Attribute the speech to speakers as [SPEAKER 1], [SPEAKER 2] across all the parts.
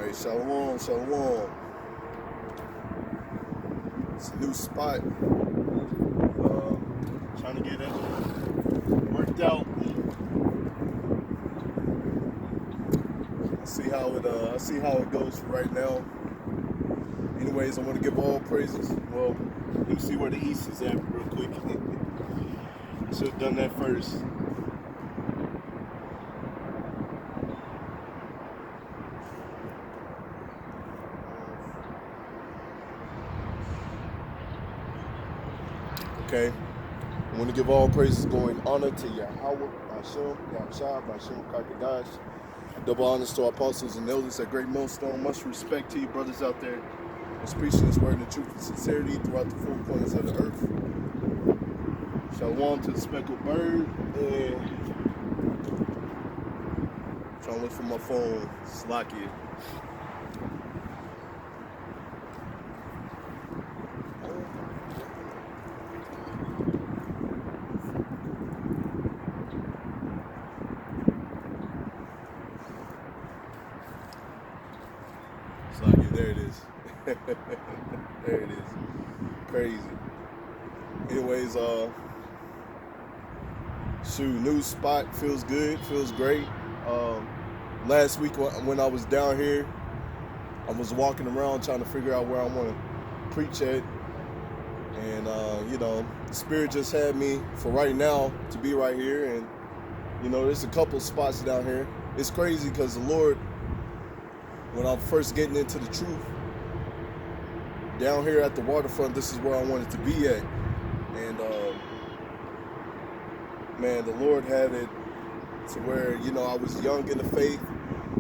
[SPEAKER 1] Hey, shalom, shalom. It's a new spot. Trying to get it worked out. I see how it goes for right now. Anyways, I want to give all praises. Well, let me see where the east is at real quick. Should have done that first. Okay. I want to give all praises going honor to Yahweh, Hashem, Yahushua, Hashem, Kakadash. Double honors to our apostles and elders at Great Millstone. Much respect to you brothers out there who's preaching this word in truth and sincerity throughout the four corners of the earth. Shalom to the speckled bird. And trying to look for my phone. Slacky. There it is. There it is. Crazy. Anyways, new spot, feels good, feels great. Last week when I was down here, I was walking around trying to figure out where I want to preach at. And, the Spirit just had me for right now to be right here. And, there's a couple spots down here. It's crazy because the Lord, when I'm first getting into the truth, down here at the waterfront, this is where I wanted to be at. And, man, the Lord had it to where, I was young in the faith.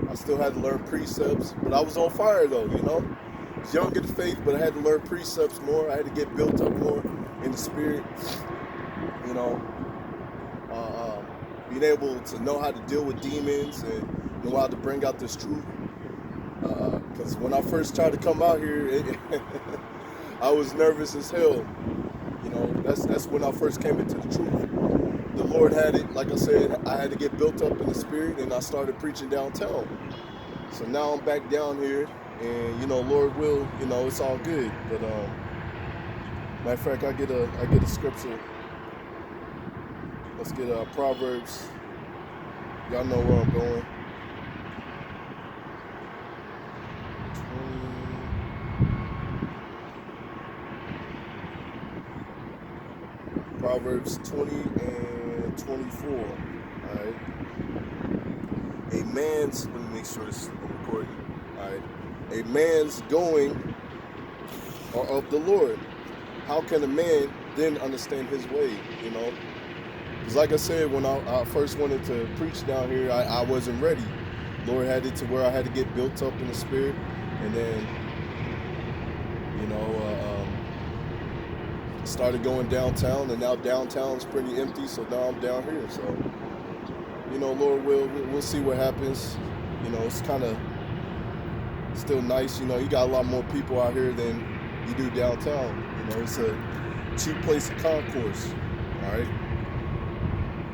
[SPEAKER 1] I still had to learn precepts, but I was on fire though, I was young in the faith, but I had to learn precepts more. I had to get built up more in the spirit, being able to know how to deal with demons and know how to bring out this truth. Because when I first tried to come out here, I was nervous as hell. That's when I first came into the truth. The Lord had it, like I said, I had to get built up in the spirit, and I started preaching downtown. So now I'm back down here, and Lord will, it's all good. But matter of fact, I get a scripture. Let's get Proverbs. Y'all know where I'm going. Proverbs 20 and 24. All right. Let me make sure it's recording. All right. A man's going are of the Lord. How can a man then understand his way? Because like I said, when I first wanted to preach down here, I wasn't ready. Lord had it to where I had to get built up in the spirit, and then started going downtown, and now downtown's pretty empty, so now I'm down here. So, Lord we'll see what happens. It's kind of still nice. You got a lot more people out here than you do downtown. It's a cheap place of concourse. All right.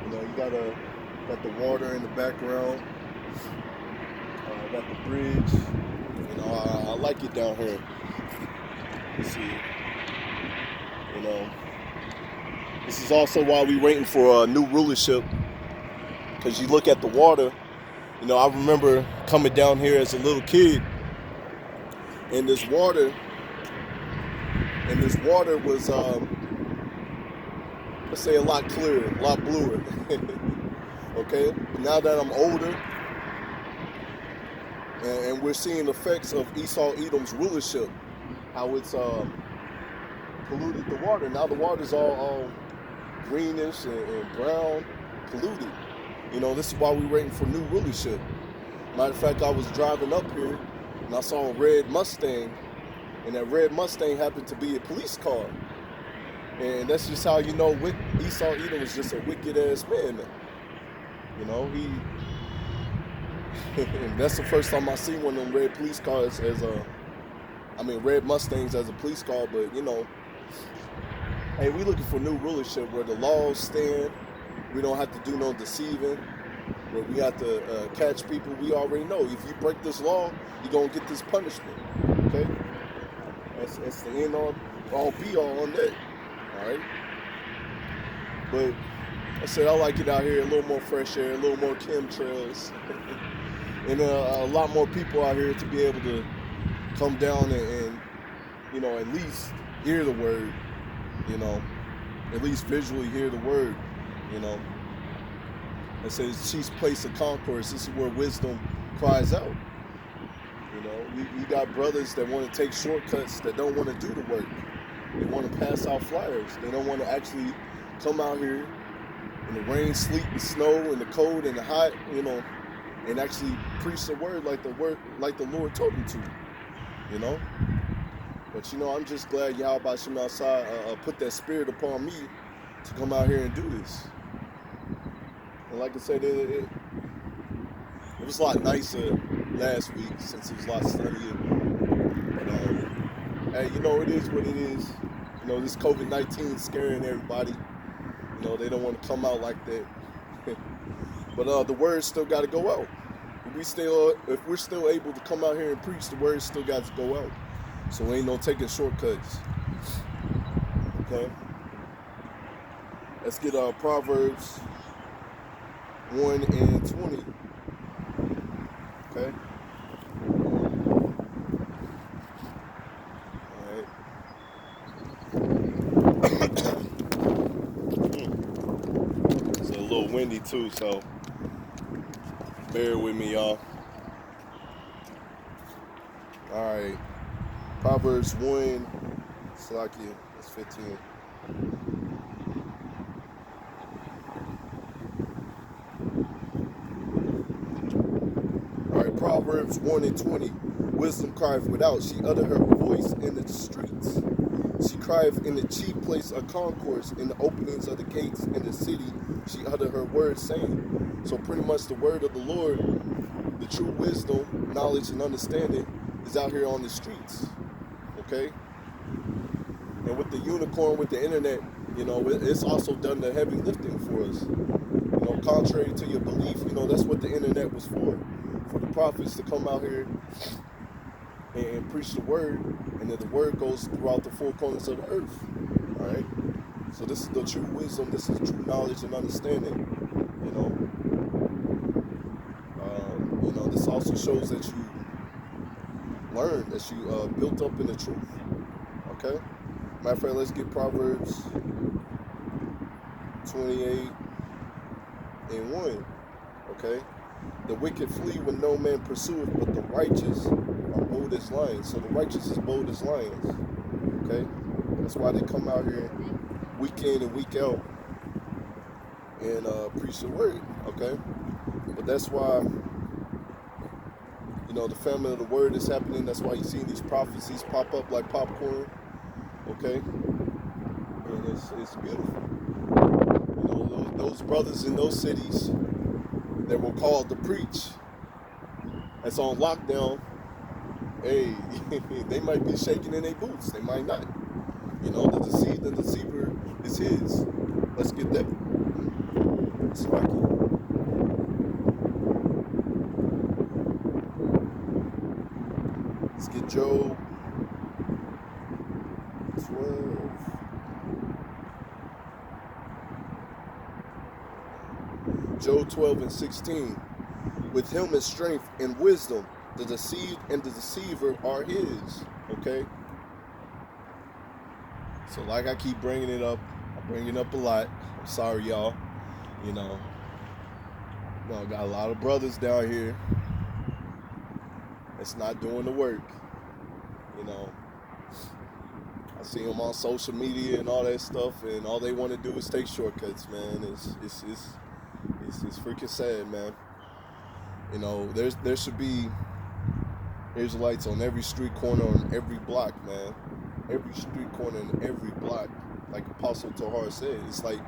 [SPEAKER 1] You got the water in the background. Got the bridge. I like it down here. Let's see. This is also why we're waiting for a new rulership, because you look at the water. I remember coming down here as a little kid, and this water was, let's say, a lot clearer, a lot bluer. Okay, but now that I'm older, and we're seeing effects of Esau Edom's rulership, how it's polluted the water. Now the water's all greenish and brown, polluted. This is why we're waiting for new rulership. Matter of fact, I was driving up here and I saw a red Mustang, and that red Mustang happened to be a police car. And that's just how Esau Edom is just a wicked ass man. That's the first time I see one of them red police cars red Mustangs as a police car, but hey, we looking for new rulership where the laws stand. We don't have to do no deceiving. where we have to catch people. We already know if you break this law, you're gonna get this punishment. Okay, that's the end all be all on that. All right, but I said I like it out here, a little more fresh air, a little more chemtrails, and a lot more people out here to be able to come down and at least hear the word, at least visually hear the word, It says chief place of concourse. This is where wisdom cries out. You got brothers that want to take shortcuts that don't want to do the work. They want to pass out flyers. They don't want to actually come out here in the rain, sleet, and snow, and the cold and the hot, and actually preach the word like the Lord told them to, But I'm just glad Yahweh Shem outside put that spirit upon me to come out here and do this. And like I said, it was a lot nicer last week since it was a lot sunnier. But hey, it is what it is. This COVID-19 scaring everybody. They don't want to come out like that. But the word still got to go out. If we're still able to come out here and preach, the word still got to go out. So ain't no taking shortcuts. Okay. Let's get Proverbs 1 and 20. Okay. It's a little windy too, so bear with me, y'all. All right. Proverbs 1, Slakia, that's 15. All right, Proverbs 1 and 20. Wisdom crieth without, she utter her voice in the streets. She crieth in the chief place of concourse, in the openings of the gates in the city. She utter her words, saying. So pretty much the word of the Lord, the true wisdom, knowledge, and understanding is out here on the streets. Okay? And with the unicorn, with the internet, it's also done the heavy lifting for us. Contrary to your belief, that's what the internet was for the prophets to come out here and preach the word, and then the word goes throughout the four corners of the earth. All right? So this is the true wisdom, this is true knowledge and understanding. This also shows that you learn, that you built up in the truth. Okay? Matter of fact, let's get Proverbs 28 and 1. Okay? The wicked flee when no man pursueth, but the righteous are bold as lions. So the righteous is bold as lions. Okay? That's why they come out here week in and week out and preach the word. Okay? But that's why, the family of the word is happening. That's why you're seeing these prophecies pop up like popcorn. Okay? And it's beautiful. Those brothers in those cities that were called to preach, that's on lockdown, hey, they might be shaking in their boots. They might not. The deceiver is his. Let's get that. It's like it. Let's get Job 12. Job 12 and 16. With him is strength and wisdom. The deceived and the deceiver are his. Okay? So like I keep bringing it up. I bring it up a lot. I'm sorry, y'all. I got a lot of brothers down here that's not doing the work. I see them on social media and all that stuff, and all they want to do is take shortcuts, man. It's freaking sad, man. There should be Israelites on every street corner, on every block, man. Every street corner and every block. Like Apostle Tahar said, it's like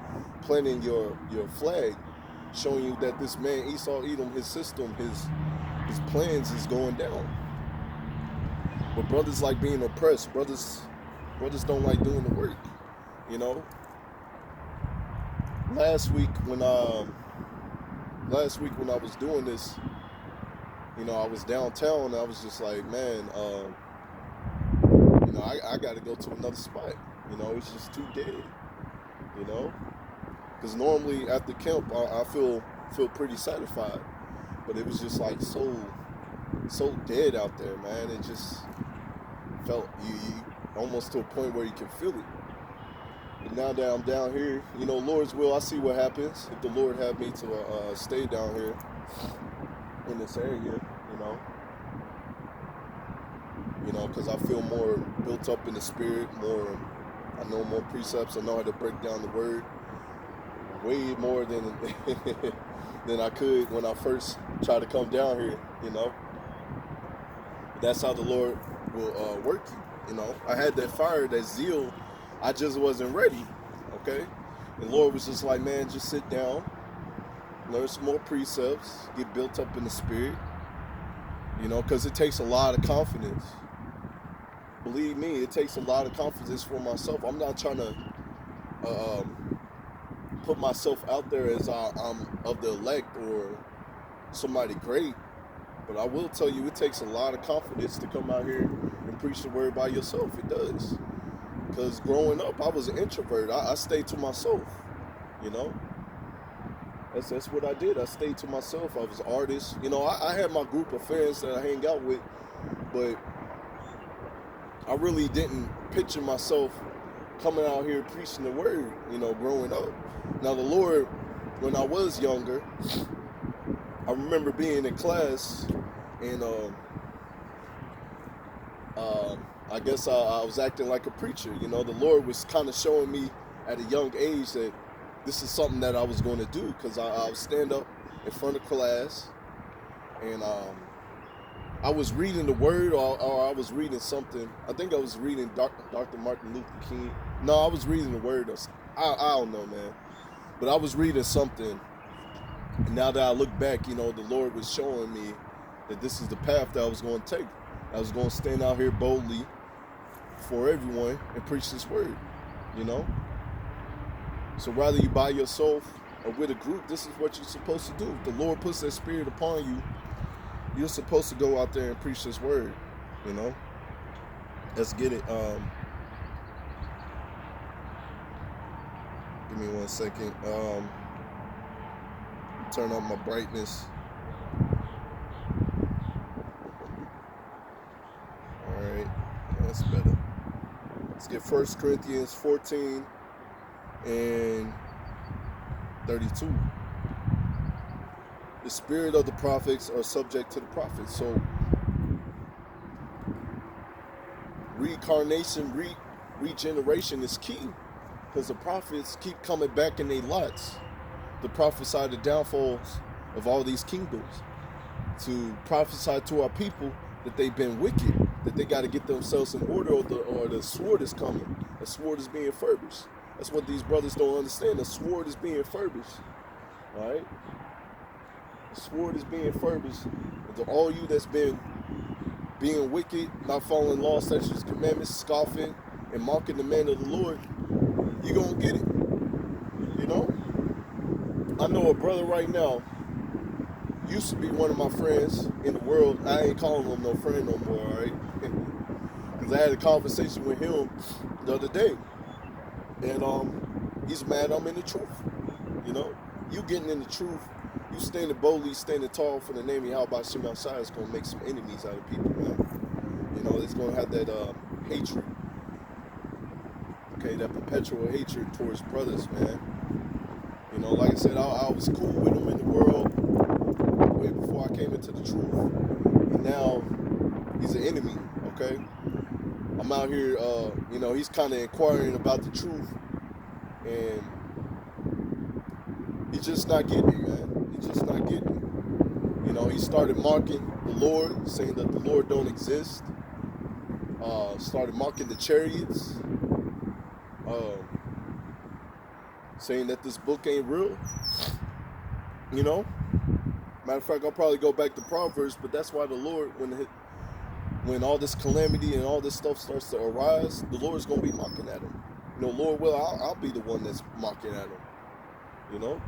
[SPEAKER 1] planting your flag, showing you that this man Esau Edom, his system, his plans is going down. But brothers like being oppressed. Brothers don't like doing the work. Last week when last week when I was doing this, I was downtown and I was just like, man, I got to go to another spot. It's just too dead. You know, because normally after camp I feel pretty satisfied, but it was just like so dead out there, man. It just felt you almost to a point where you can feel it. But now that I'm down here, Lord's will, I see what happens if the Lord have me to stay down here in this area. Because I feel more built up in the spirit, I know more precepts. I know how to break down the word way more than than I could when I first tried to come down here. That's how the Lord will work you. I had that fire, that zeal. I just wasn't ready. Okay, the Lord was just like, man, just sit down, learn some more precepts, get built up in the spirit. Because it takes a lot of confidence. Believe me, it takes a lot of confidence for myself. I'm not trying to put myself out there as I'm of the elect or somebody great, but I will tell you, it takes a lot of confidence to come out here and preach the word by yourself. It does. Because growing up, I was an introvert. I stayed to myself. That's what I did. I stayed to myself. I was an artist. I had my group of friends that I hang out with, but I really didn't picture myself coming out here preaching the word, growing up. Now the Lord, when I was younger, I remember being in class and I guess I was acting like a preacher. The Lord was kind of showing me at a young age that this is something that I was going to do, because I would stand up in front of class and I was reading the word, or I was reading something. I think I was reading Dr. Martin Luther King. No, I was reading the word. I don't know, man. But I was reading something. And now that I look back, the Lord was showing me that this is the path that I was going to take. I was going to stand out here boldly for everyone and preach this word, So whether you by yourself or with a group, this is what you're supposed to do. If the Lord puts that spirit upon you, you're supposed to go out there and preach this word, Let's get it. Give me 1 second. Turn up my brightness. All right, that's better. Let's get 1 Corinthians 14 and 32. The spirit of the prophets are subject to the prophets. So reincarnation, regeneration is key, because the prophets keep coming back in their lots to prophesy the downfalls of all these kingdoms, to prophesy to our people that they've been wicked, that they got to get themselves in order, or the sword is coming. The sword is being furbished. That's what these brothers don't understand. The sword is being furbished. All right? The sword is being furbished. And to all you that's been being wicked, not following law, statutes, commandments, scoffing, and mocking the man of the Lord, you're going to get it. I know a brother right now, used to be one of my friends in the world. I ain't calling him no friend no more, all right? Because I had a conversation with him the other day. And he's mad I'm in the truth. You getting in the truth, you standing boldly, standing tall for the name of Yahweh Shem outside, is going to make some enemies out of people, man. It's going to have that hatred. Okay, that perpetual hatred towards brothers, man. Like I said, I was cool with him in the world way before I came into the truth. And now he's an enemy, okay? I'm out here, he's kind of inquiring about the truth. And he's just not getting it, man. He's just not getting it. He started mocking the Lord, saying that the Lord don't exist. Started mocking the chariots. Saying that this book ain't real. Matter of fact, I'll probably go back to Proverbs, but that's why the Lord, when all this calamity and all this stuff starts to arise, the Lord's going to be mocking at him. Lord will, I'll be the one that's mocking at him.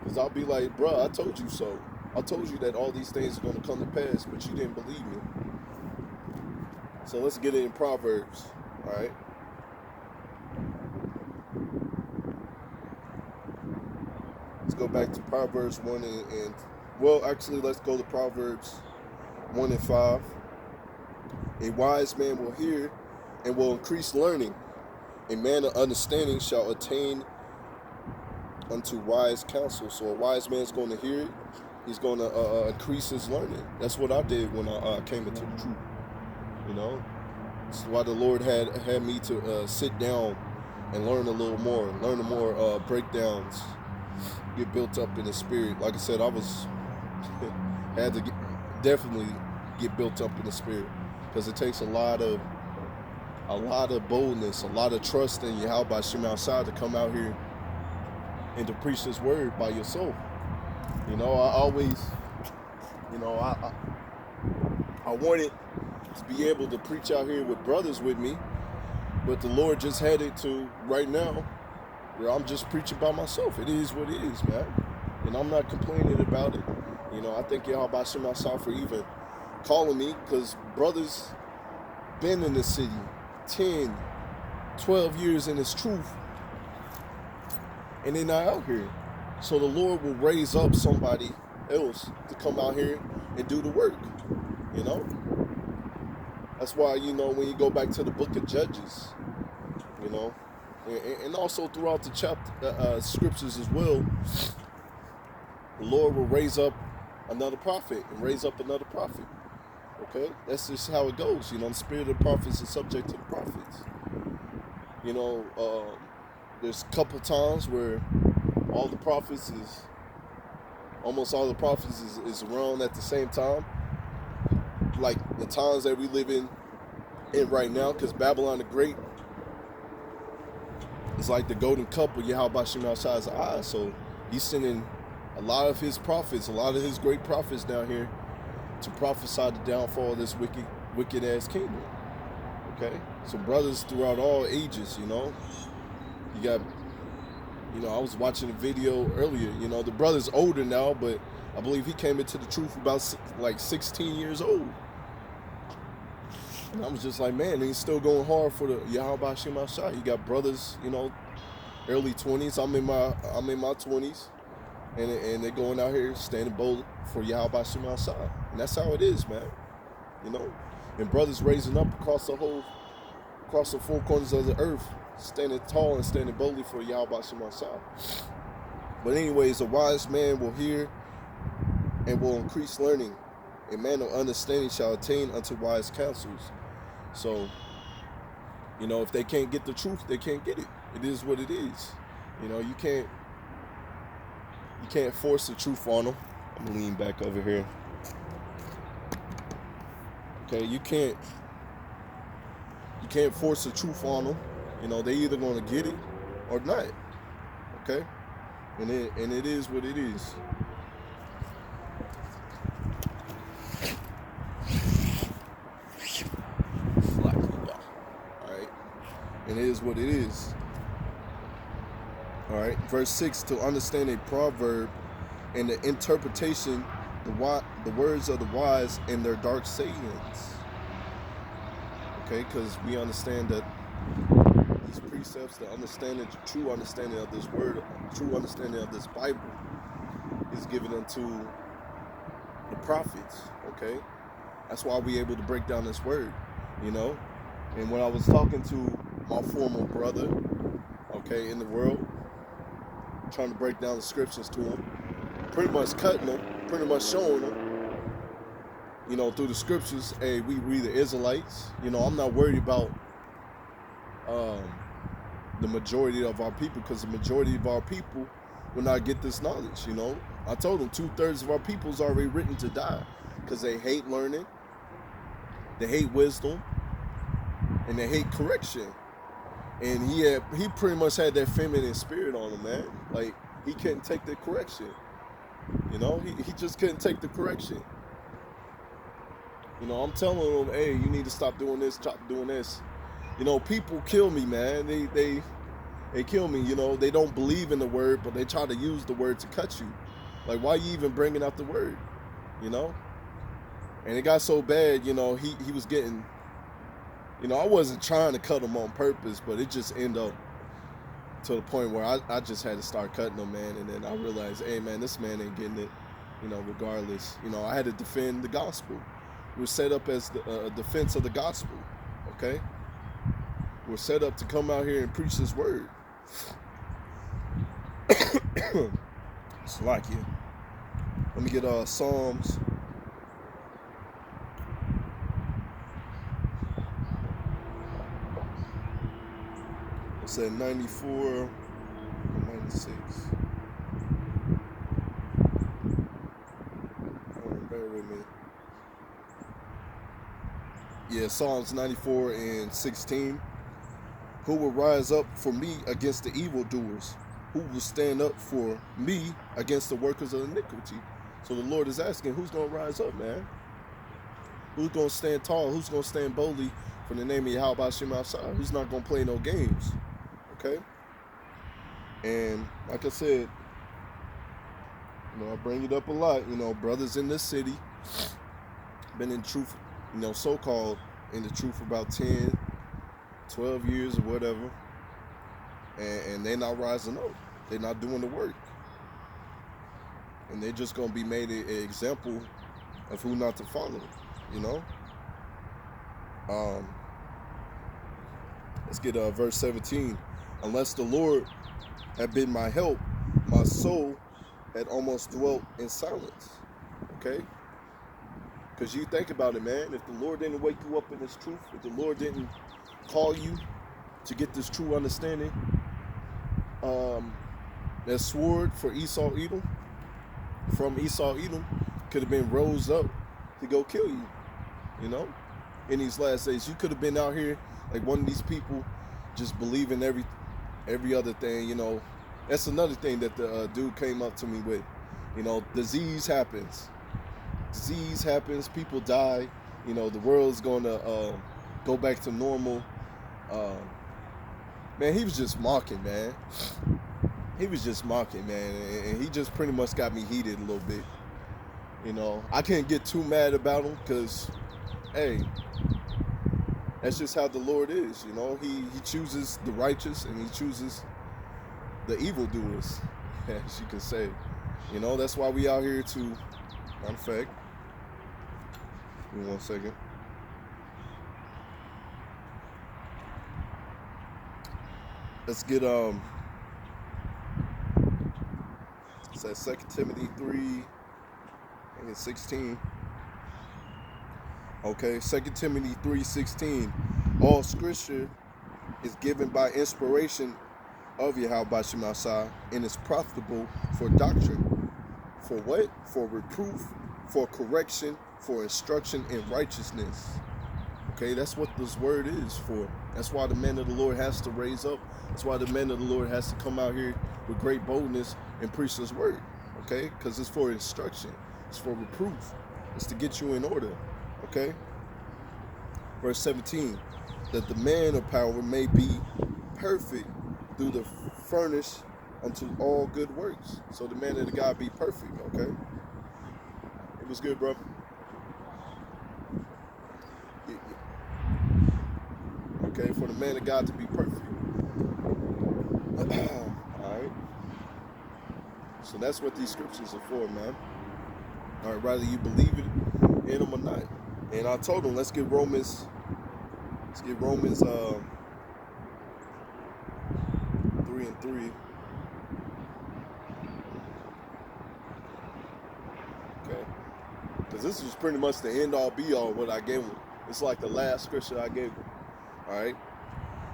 [SPEAKER 1] Because I'll be like, bruh, I told you so. I told you that all these things are going to come to pass, but you didn't believe me. So let's get it in Proverbs, all right? Let's go back to Proverbs 1 and well, actually, let's go to Proverbs 1 and 5. A wise man will hear and will increase learning. A man of understanding shall attain unto wise counsel. So a wise man's going to hear it. He's going to increase his learning. That's what I did when I came into the truth. You know, that's why the Lord had me to sit down and learn a little more, learn more breakdowns, get built up in the spirit. Like I said, I was had to definitely get built up in the spirit, because it takes a lot of boldness, a lot of trust in Yahweh Shema Shai to come out here and to preach this word by yourself. You know, I always, you know, I wanted to be able to preach out here with brothers with me, but the Lord just had it to right now where I'm just preaching by myself. It is what it is, man. And I'm not complaining about it. You know, I thank Yahweh Shema Shai for even calling me, because brothers been in the city 10, 12 years in this truth, and they're not out here. So the Lord will raise up somebody else to come out here and do the work, you know? That's why, you know, when you go back to the book of Judges, you know, and also throughout the chapter, scriptures as well, the Lord will raise up another prophet and raise up another prophet. Okay? That's just how it goes. You know, the spirit of the prophets is subject to the prophets. You know, there's a couple times where almost all the prophets is around at the same time. Like the times that we live in right now, because Babylon the Great is like the golden cup of Yahweh Shema Shai's eyes. So he's sending a lot of his prophets, a lot of his great prophets down here to prophesy the downfall of this wicked ass kingdom. Okay? So brothers throughout all ages, you know. You got, you know, I was watching a video earlier, you know, the brother's older now, but I believe he came into the truth about like 16 years old. And I was just like, man, he's still going hard for the Yahweh Shema Shai. You got brothers, you know, early 20s. I'm in my 20s. And they're going out here standing bold for Yahweh Shema Shai. And that's how it is, man. You know? And brothers raising up across the four corners of the earth, standing tall and standing boldly for Yahweh Shema Shai. But anyways, a wise man will hear and will increase learning. A man of understanding shall attain unto wise counsels. So, you know, if they can't get the truth, they can't get it. It is what it is. You know, you can't force the truth on them. I'm gonna lean back over here. Okay, you can't force the truth on them. You know, they either gonna get it or not. Okay, and it is what it is. All right, and it is what it is. All right, verse 6, to understand a proverb and the interpretation, the words of the wise and their dark sayings. Okay, because we understand that these precepts, the understanding, the true understanding of this word, true understanding of this Bible is given unto the prophets, okay? That's why we're able to break down this word, you know? And when I was talking to my former brother, okay, in the world, trying to break down the scriptures to him, pretty much cutting them, pretty much showing them, you know, through the scriptures, hey, we the Israelites. You know, I'm not worried about the majority of our people, because the majority of our people will not get this knowledge, you know. I told them 2/3 of our people is already written to die, because they hate learning, they hate wisdom, and they hate correction. And he pretty much had that feminine spirit on him, man. Like, he couldn't take the correction. You know, he just couldn't take the correction. You know, I'm telling him, hey, you need to stop doing this, stop doing this. You know, people kill me, man. They kill me, you know. They don't believe in the word, but they try to use the word to cut you. Like, why you even bringing out the word? You know? And it got so bad, you know, he was getting, you know, I wasn't trying to cut him on purpose, but it just ended up to the point where I just had to start cutting him, man. And then I realized, hey, man, this man ain't getting it, you know, regardless. You know, I had to defend the gospel. We're set up as the defense of the gospel, okay? We're set up to come out here and preach this word. It's like it. Let me get Psalms. It's at 94 or 96. Bear with me. Yeah, Psalms 94 and 16. Who will rise up for me against the evildoers? Who will stand up for me against the workers of iniquity? So the Lord is asking, who's going to rise up, man? Who's going to stand tall? Who's going to stand boldly for the name of Yahweh Hashem outside? Who's not going to play no games? Okay? And like I said, you know, I bring it up a lot. You know, brothers in this city been in truth, you know, so-called in the truth for about 10, 12 years or whatever. And they're not rising up. They're not doing the work. And they're just going to be made an example of who not to follow, you know? Let's get verse 17. Unless the Lord had been my help, my soul had almost dwelt in silence. Okay? Because you think about it, man. If the Lord didn't wake you up in this truth, if the Lord didn't call you to get this true understanding, that sword for Esau Edom, from Esau Edom, could have been rose up to go kill you, you know, in these last days. You could have been out here like one of these people just believing every other thing, you know. That's another thing that the dude came up to me with. You know, disease happens, people die, you know, the world's going to go back to normal. Man, he was just mocking, man. He was just mocking, man, and he just pretty much got me heated a little bit. You know, I can't get too mad about him because, hey, that's just how the Lord is, you know. He chooses the righteous and he chooses the evildoers, as you can say. You know, that's why we out here to, matter of fact, give me 1 second. Let's get, it's at 2 Timothy 3, and 16. Okay, 2 Timothy 3:16. All scripture is given by inspiration of Yahweh Hashem Mashiach and is profitable for doctrine. For what? For reproof, for correction, for instruction in righteousness. Okay, that's what this word is for. That's why the man of the Lord has to raise up. That's why the man of the Lord has to come out here with great boldness and preach this word. Okay, because it's for instruction. It's for reproof. It's to get you in order. Okay? Verse 17. That the man of power may be perfect through the furnish unto all good works. So the man of the God be perfect. Okay? It was good, bro. Okay, for the man of God to be perfect. Alright. So that's what these scriptures are for, man. Alright, whether you believe it in them or not. And I told him, let's get Romans 3 and 3. Okay. Because this was pretty much the end all be all what I gave him. It's like the last scripture I gave him. Alright.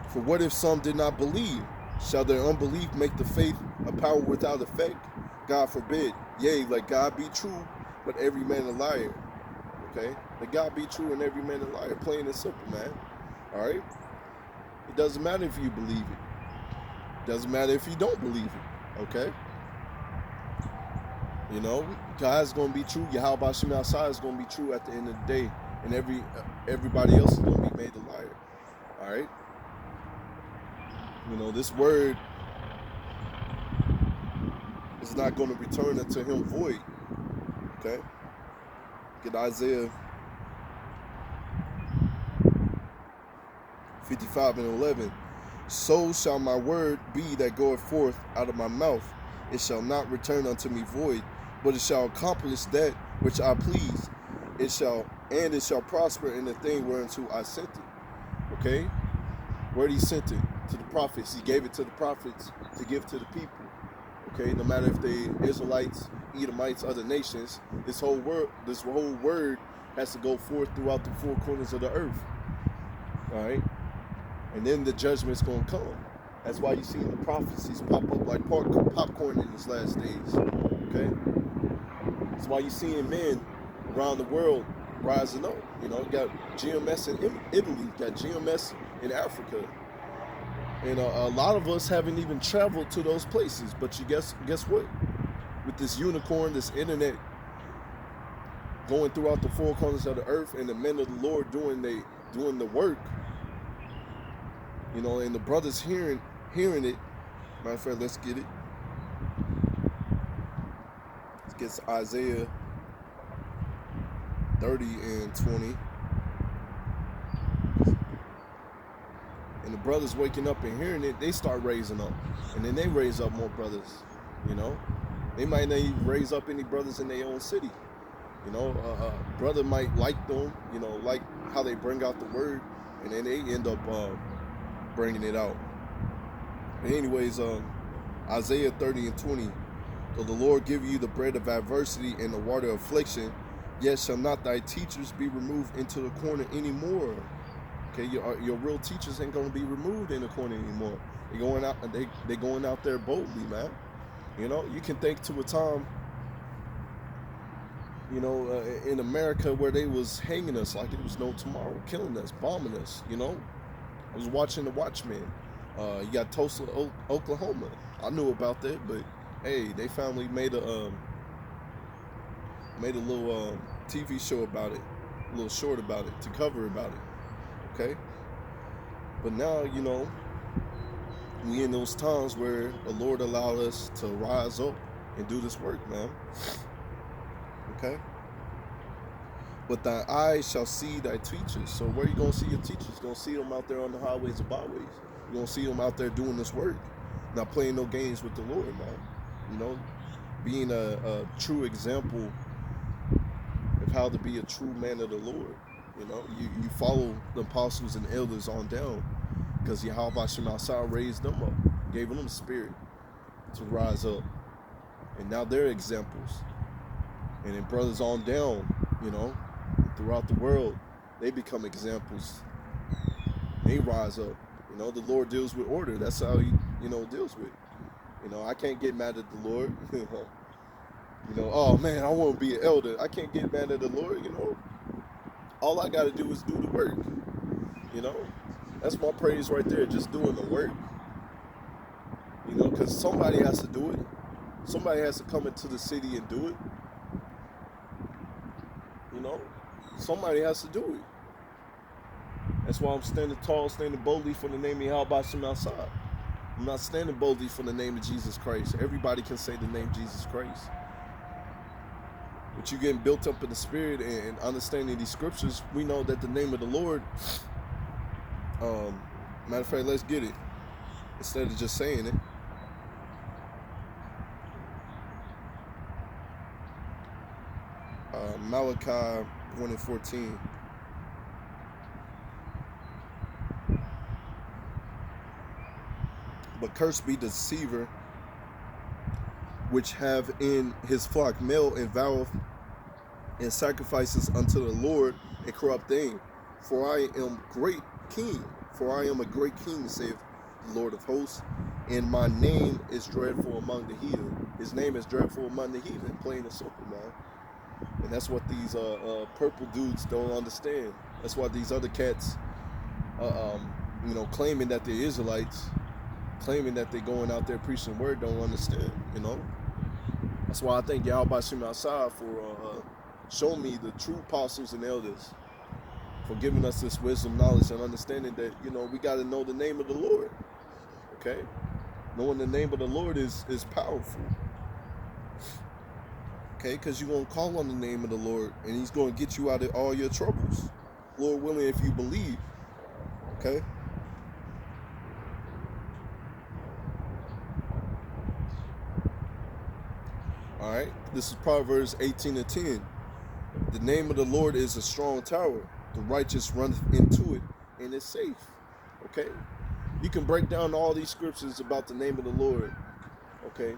[SPEAKER 1] For what if some did not believe? Shall their unbelief make the faith a power without effect? God forbid. Yea, let God be true, but every man a liar. Okay? Let God be true and every man a liar. Plain and simple, man. Alright? It doesn't matter if you believe it. It doesn't matter if you don't believe it. Okay? You know, God's going to be true. Yahweh Hashem outside is going to be true at the end of the day. And everybody else is going to be made a liar. Alright? You know, this word It's not going to return unto him void. Okay? Get Isaiah 55:11. So shall my word be that goeth forth out of my mouth. It shall not return unto me void, but it shall accomplish that which I please. It shall prosper in the thing whereunto I sent it. Okay? Where did he sent it? To the prophets. He gave it to the prophets to give to the people. Okay? No matter if they Israelites, Edomites, other nations, this whole word has to go forth throughout the four corners of the earth. Alright? And then the judgment's going to come. That's why you see the prophecies pop up like popcorn in these last days. Okay? That's why you're seeing men around the world rising up. You know, you got GMS in Italy, you got GMS in Africa. And a lot of us haven't even traveled to those places. But you guess what? With this unicorn, this internet going throughout the four corners of the earth, and the men of the Lord doing the work, you know, and the brothers hearing it. Matter of fact, let's get it. Let's get to Isaiah 30:20. And the brothers waking up and hearing it, they start raising up. And then they raise up more brothers, you know. They might not even raise up any brothers in their own city. You know, a brother might like them, you know, like how they bring out the word, and then they end up bringing it out. But anyways, Isaiah 30:20. Though the Lord give you the bread of adversity and the water of affliction, yet shall not thy teachers be removed into the corner anymore. Okay, your real teachers ain't gonna be removed in the corner anymore. They going out there boldly, man. You know, you can think to a time, you know, in America where they was hanging us like it was no tomorrow, killing us, bombing us. You know, I was watching The Watchmen. You got Tulsa, Oklahoma. I knew about that, but hey, they finally made a little TV show about it, a little short about it, to cover about it. Okay, but now, you know, we in those times where the Lord allowed us to rise up and do this work, man. Okay. But thy eyes shall see thy teachers. So where you gonna see your teachers? You're gonna see them out there on the highways and byways. You're gonna see them out there doing this work, not playing no games with the Lord, man. You know, being a true example of how to be a true man of the Lord. You know, you follow the apostles and elders on down, because Yahweh Shemashah raised them up, gave them the spirit to rise up, and now they're examples. And then brothers on down, you know, throughout the world, they become examples. They rise up. You know, the Lord deals with order. That's how he, you know, deals with. You know, I can't get mad at the Lord. You know, oh man, I want to be an elder. I can't get mad at the Lord. You know, all I got to do is do the work. You know, that's my praise right there, just doing the work. You know, because somebody has to do it. Somebody has to come into the city and do it. You know, somebody has to do it. That's why I'm standing tall, standing boldly for the name of Yahweh Shemashah. I'm not standing boldly for the name of Jesus Christ. Everybody can say the name Jesus Christ. But you getting built up in the spirit and understanding these scriptures, we know that the name of the Lord, matter of fact, let's get it, instead of just saying it. Malachi 1:14. But cursed be the deceiver which have in his flock male and vow and sacrifices unto the Lord a corrupt thing. For I am great king, for I am a great king, saith the Lord of hosts, and my name is dreadful among the heathen. His name is dreadful among the heathen, plain and simple, man. And that's what these purple dudes don't understand. That's why these other cats, you know, claiming that they're Israelites, claiming that they're going out there preaching the word, don't understand, you know. That's why I thank Yahweh Shemashah for showing me the true apostles and elders, for giving us this wisdom, knowledge, and understanding that, you know, we got to know the name of the Lord, okay? Knowing the name of the Lord is powerful. Okay, because you're going to call on the name of the Lord, and he's going to get you out of all your troubles. Lord willing, if you believe. Okay? All right? This is Proverbs 18:10. The name of the Lord is a strong tower. The righteous runneth into it, and is safe. Okay? You can break down all these scriptures about the name of the Lord. Okay?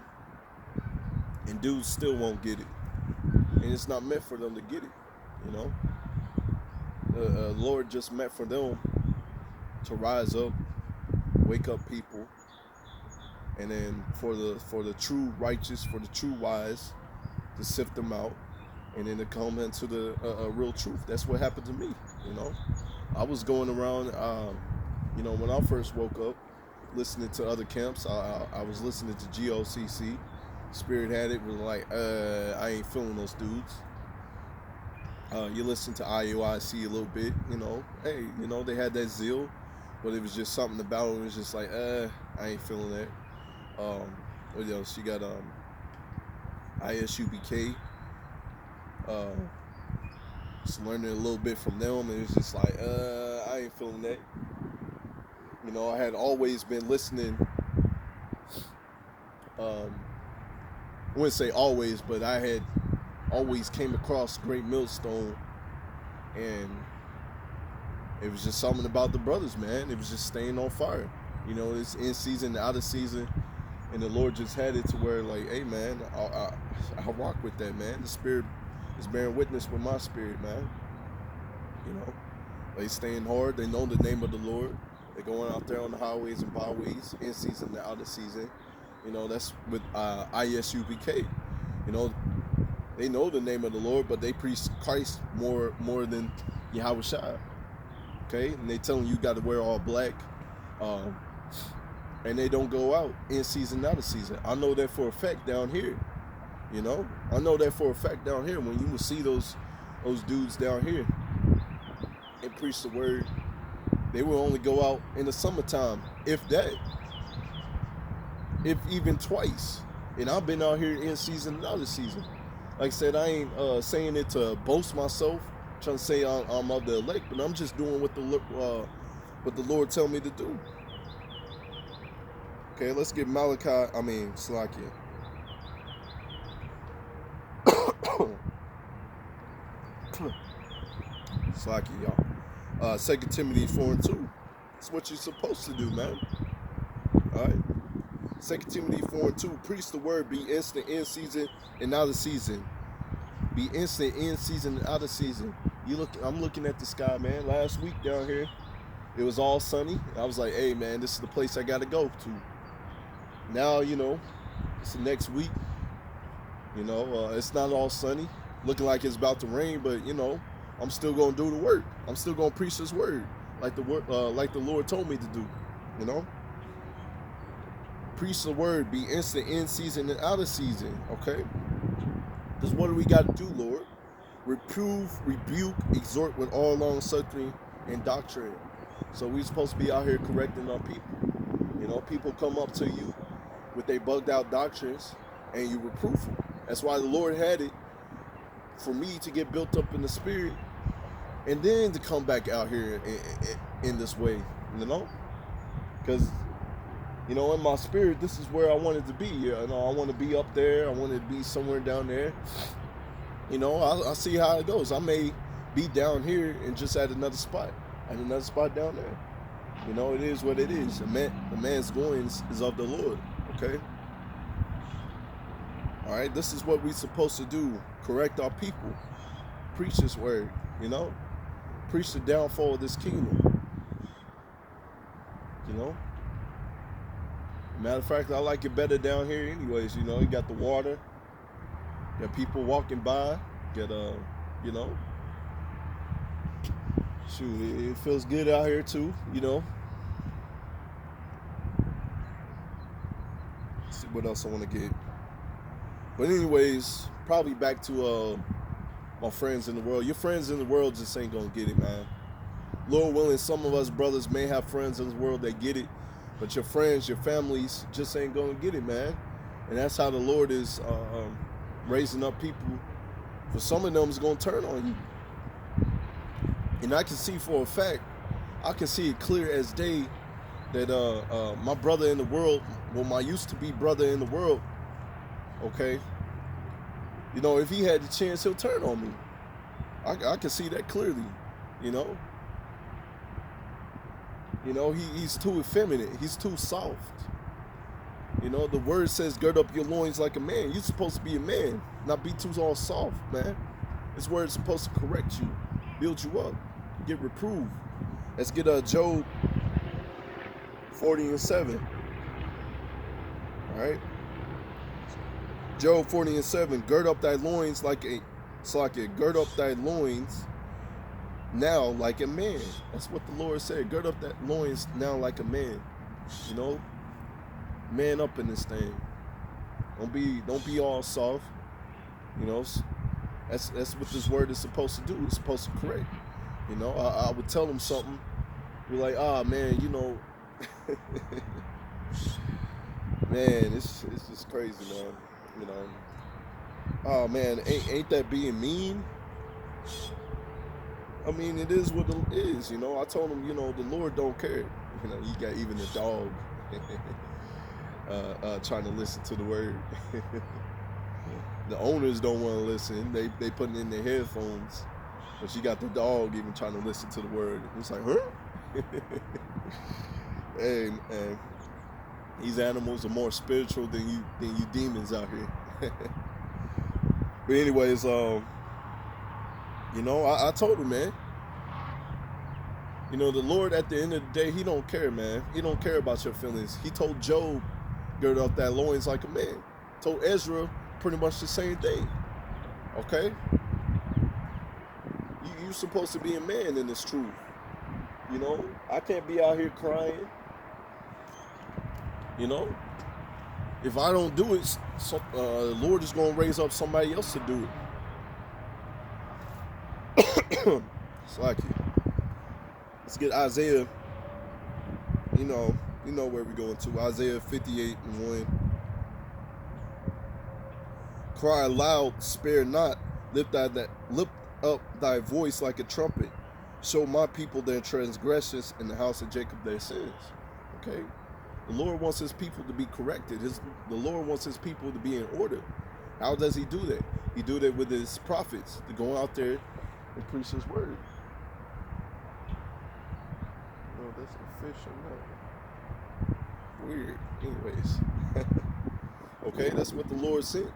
[SPEAKER 1] And dudes still won't get it. And it's not meant for them to get it. You know? The Lord just meant for them to rise up, wake up people, and then for the true righteous, for the true wise, to sift them out, and then to come into the real truth. That's what happened to me. You know, I was going around. You know, when I first woke up, listening to other camps, I was listening to GOCC. Spirit had it, was like, I ain't feeling those dudes. You listen to IUIC a little bit, you know, hey, you know, they had that zeal, but it was just something about it. It was just like, I ain't feeling that. What else? You got ISUBK. Just learning a little bit from them, and it's just like, I ain't feeling that. You know, I had always been listening. I wouldn't say always, but I had always came across Great Millstone, and it was just something about the brothers, man. It was just staying on fire. You know, it's in season, out of season, and the Lord just had it to where, like, hey, man, I rock with that, man. The Spirit is bearing witness with my spirit, man. You know, they staying hard. They know the name of the Lord. They're going out there on the highways and byways, in season and out of season. You know, that's with ISUBK. You know, they know the name of the Lord, but they preach Christ more than Yahweh Shai. Okay, and they telling you got to wear all black, and they don't go out in season, out of season. I know that for a fact down here. You know, I know that for a fact down here. When you will see those dudes down here and preach the word, they will only go out in the summertime, if that, if even twice. And I've been out here in season and out of season. Like I said, I ain't saying it to boast myself, trying to say I'm of the elect, but I'm just doing what the Lord tell me to do. Okay, let's get Salakia. Salakia, y'all. 2 Timothy 4:2. That's what you're supposed to do, man. All right. 2 Timothy 4:2. Preach the word, be instant in season and out of season. Be instant in season and out of season. I'm looking at the sky, man. Last week down here, it was all sunny. I was like, hey, man, this is the place I got to go to. Now, you know, it's the next week. You know, it's not all sunny. Looking like it's about to rain, but, you know, I'm still going to do the work. I'm still going to preach this word like the Lord told me to do, you know. Preach the word, be instant in season and out of season, okay? Because what do we got to do, Lord? Reprove, rebuke, exhort with all long suffering and doctrine. So we're supposed to be out here correcting our people. You know, people come up to you with their bugged out doctrines, and you reproof them. That's why the Lord had it for me to get built up in the spirit, and then to come back out here in this way, you know? Because, you know, in my spirit, this is where I wanted to be. You know, I want to be up there. I want to be somewhere down there. You know, I'll see how it goes. I may be down here and just at another spot down there. You know, it is what it is. The man's goings is of the Lord, okay? All right, this is what we're supposed to do. Correct our people. Preach this word, you know? Preach the downfall of this kingdom. You know? Matter of fact, I like it better down here anyways, you know? You got the water. You got people walking by. Get, you know? Shoot, it feels good out here too, you know? Let's see what else I want to get. But anyways, probably back to my friends in the world. Your friends in the world just ain't gonna get it, man. Lord willing, some of us brothers may have friends in the world that get it, but your friends, your families just ain't gonna get it, man. And that's how the Lord is raising up people. For some of them, it's going to turn on you. And I can see for a fact, I can see it clear as day that my brother in the world, well, my used to be brother in the world, okay, you know, if he had the chance, he'll turn on me. I can see that clearly, you know. You know, he's too effeminate. He's too soft. You know, the word says, gird up your loins like a man. You're supposed to be a man, not be too all soft, man. This word is supposed to correct you, build you up, get reproved. Let's get Job 40:7. All right. Job 40:7. Gird up thy loins like a socket. Gird up thy loins now like a man. That's what the Lord said. Gird up that loins now like a man. You know, man up in this thing. Don't be all soft. You know, that's what this word is supposed to do. It's supposed to correct. You know, I would tell them something. Be like, man, you know, man, it's just crazy, man. You know, oh man, ain't that being mean? I mean, it is what it is. You know, I told him, you know, the Lord don't care. You know, you got even the dog trying to listen to the word. The owners don't want to listen. They putting in their headphones, but you got the dog even trying to listen to the word. It's like, huh? Hey, man, these animals are more spiritual than you demons out here. But anyways, you know, I told him, man. You know, the Lord at the end of the day, he don't care, man. He don't care about your feelings. He told Job, gird up that loins like a man. Told Ezra pretty much the same thing. Okay? You supposed to be a man in this truth. You know, I can't be out here crying. You know, if I don't do it, the Lord is going to raise up somebody else to do it. It's like it. Let's get Isaiah. You know where we're going to. Isaiah 58:1. Cry aloud, spare not. Lift up thy voice like a trumpet. Show my people their transgressions, in the house of Jacob their sins. Okay? The Lord wants his people to be corrected. The Lord wants his people to be in order. How does he do that? He do that with his prophets, to go out there and preach his word. No, that's a fish or not. Weird. Anyways. Okay, that's what the Lord sent.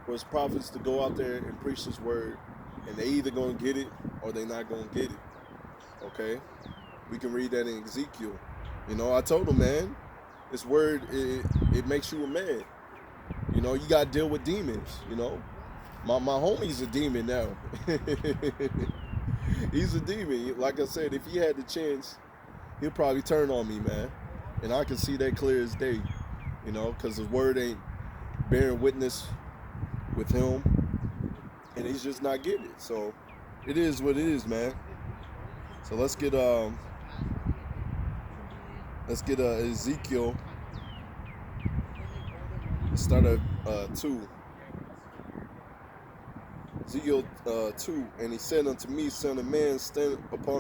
[SPEAKER 1] For his prophets to go out there and preach his word. And they either going to get it or they not going to get it. Okay? We can read that in Ezekiel. You know, I told him, man, this word, it makes you a man. You know, you got to deal with demons, you know. My homie's a demon now. He's a demon. Like I said, if he had the chance, he'll probably turn on me, man. And I can see that clear as day, you know, because his word ain't bearing witness with him. And he's just not getting it. So it is what it is, man. So let's get Ezekiel. Let's start at 2. Ezekiel 2. And he said unto me, son of man, stand upon